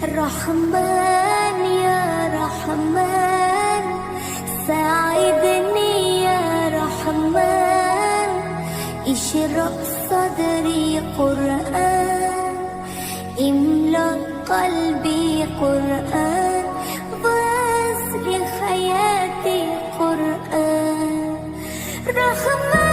رحمن يا رحمن ساعدني يا رحمن اشرح صدري قرآن املأ قلبي قرآن واسر حياتي قرآن رحمن